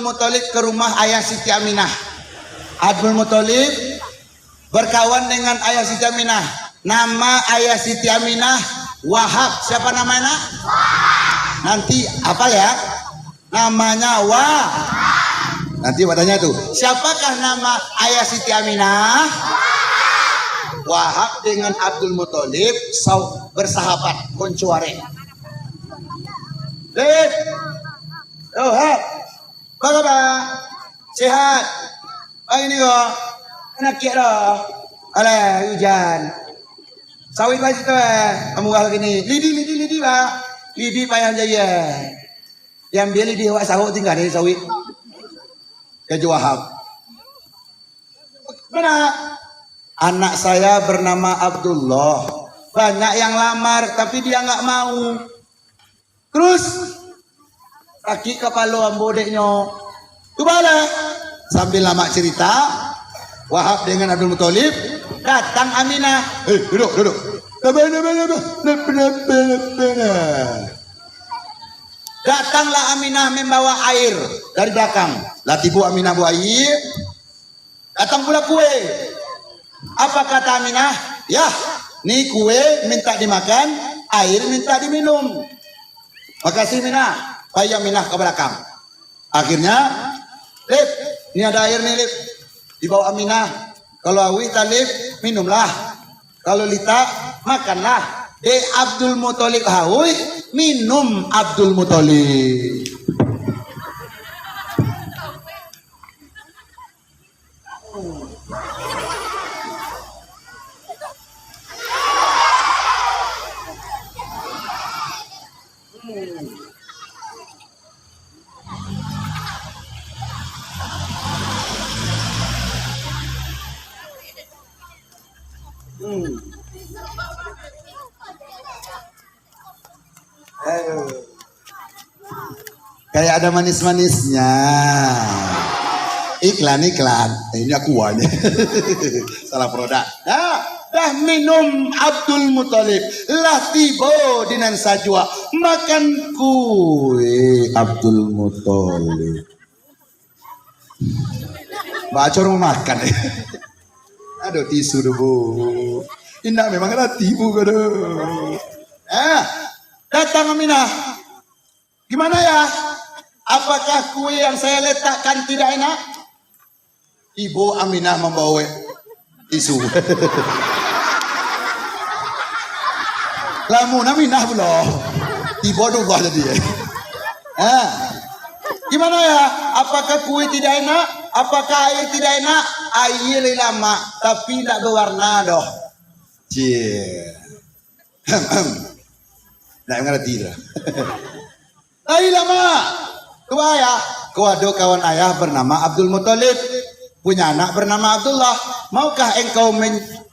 Muthalib ke rumah ayah Siti Aminah. Abdul Muthalib berkawan dengan ayah Siti Aminah. Nama ayah Siti Aminah Wahab. Siapa namanya? Nanti apa ya? Namanya Wahab. Nanti wadahnya tuh. Siapakah nama ayah Siti Aminah? Wahab dengan Abdul Muthalib bersahabat, koncuare. Lid, oh Hab, bagaimana? Sehat? Ini kok, anak kira, alah hujan. Sawit pasti tu, kamu kalau gini, lidi bah, lidi payah jaya. Yang dia lidi awak sahut tinggal di sawit. Keju Wahab. Benar. Anak saya bernama Abdullah. Banyak yang lamar tapi dia nggak mau. Terus kaki kepala ambodeknya. Kebala. Sambil lama cerita, Wahab dengan Abdul Muthalib datang Aminah. Duduk. Datanglah Aminah membawa air dari belakang. Latibu Aminah bawa air. Datang pula kue. Apa kata Aminah? Ya, nih kue minta dimakan, air minta diminum. Makasih Aminah. Bayi Aminah ke belakang. Akhirnya, Lip, ini ada air nih Lip. Dibawa Aminah. Kalau awi talib, minumlah. Kalau lita, makanlah. Abdul Muthalib hawi, minum Abdul Muthalib. Kayak ada manis-manisnya. Iklan. Ini akuannya. Salah produk. Dah minum Abdul Muthalib. Lah tiba dinan sajwa. Makan kue Abdul Muthalib. Bacor mau makan. Aduh tisu dulu. Indah memang ada tibu kado. Datang Aminah. Gimana ya? Apakah kue yang saya letakkan tidak enak? Ibu Aminah membawa tisu. Lamun Aminah belum. Tiba dulu jadi. Gimana ya? Apakah kue tidak enak? Apakah air tidak enak? Air lama, tapi tidak berwarna doh. Tidak mengerti dah. Air lama. Kau kawan ayah bernama Abdul Muthalib, punya anak bernama Abdullah. Maukah engkau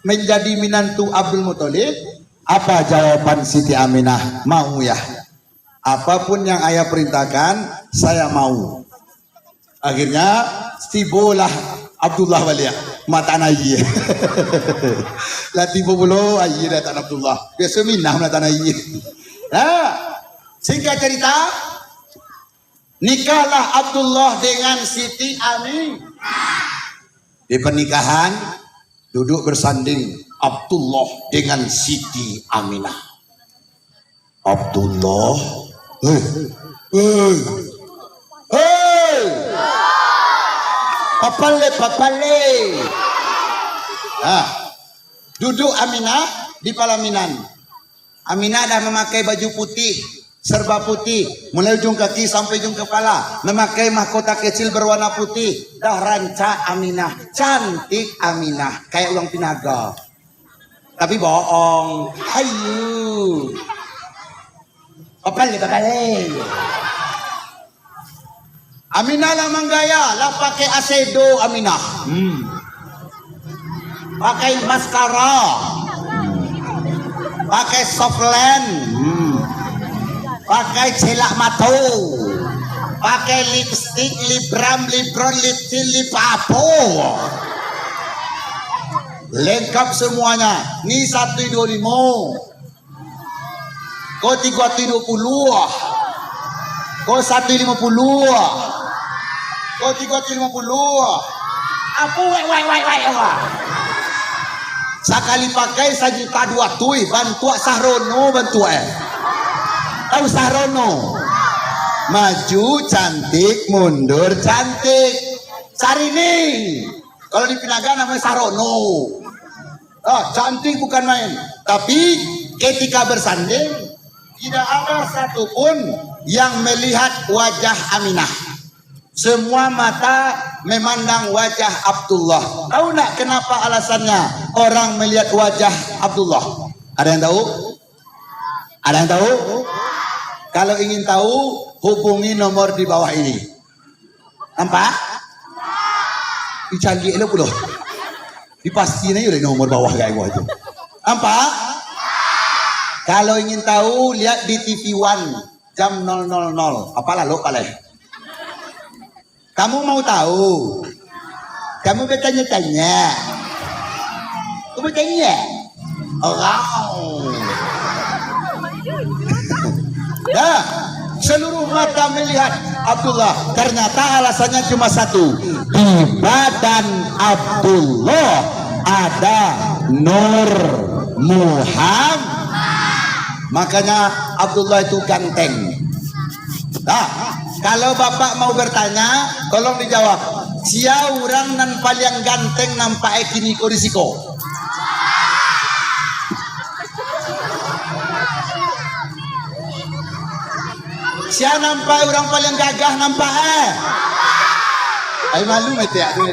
menjadi minantu Abdul Muthalib? Apa jawaban Siti Aminah? Mau ya. Apapun yang ayah perintahkan, saya mau. Akhirnya tibolah Abdullah balik mata nayi. Lah tibo bulo ayi datang Abdullah. Biasa minah mata nayi. Singkat cerita, nikahlah Abdullah dengan Siti Aminah. Di pernikahan duduk bersanding Abdullah dengan Siti Aminah. Abdullah, papale. Duduk Aminah di pelaminan. Aminah dah memakai baju putih, serba putih, mulai ujung kaki sampai ujung kepala, memakai mahkota kecil berwarna putih. Dah rancak Aminah, cantik Aminah, kayak uang pinaga. Tapi bohong. Hayu. Papale. Aminah lah menggaya, lah pakai asedo Aminah. Pakai maskara. Pakai softland. Pakai celak mata. Pakai lipstick, lip balm, lip bron, lip tint, lip apa. Lengkap semuanya. Ni 125. Kau 320. Kau 150. Goti 50. Apa wai. Sekali pakai 1.200.000 bantua Sahrono bantua. Tahu Sahrono? Maju cantik, mundur cantik. Sarini. Kalau di Pinaga namanya Sahrono. Cantik bukan main. Tapi ketika bersanding tidak ada satupun yang melihat wajah Aminah. Semua mata memandang wajah Abdullah. Tahu nggak kenapa alasannya orang melihat wajah Abdullah? Ada yang tahu? Ada yang tahu? Kalau ingin tahu, hubungi nomor di bawah ini. Nampak? Dicanggih lo puluh. Dipastiin aja nomor bawah kayak gua itu. Nampak? Kalau ingin tahu, lihat di TV One jam 000. Apalah lo paleh. Kamu mau tahu? Kamu bertanya-tanya. Kamu bertanya? Ya, seluruh mata melihat Abdullah. Ternyata alasannya cuma satu. Di badan Abdullah ada Nur Muhammad. Makanya Abdullah itu ganteng. Nah, kalau bapak mau bertanya, tolong dijawab. Sia orang nan paling ganteng nampak kini ko risiko. Sia nampak orang paling gagah nampak. Ay malu mati aku.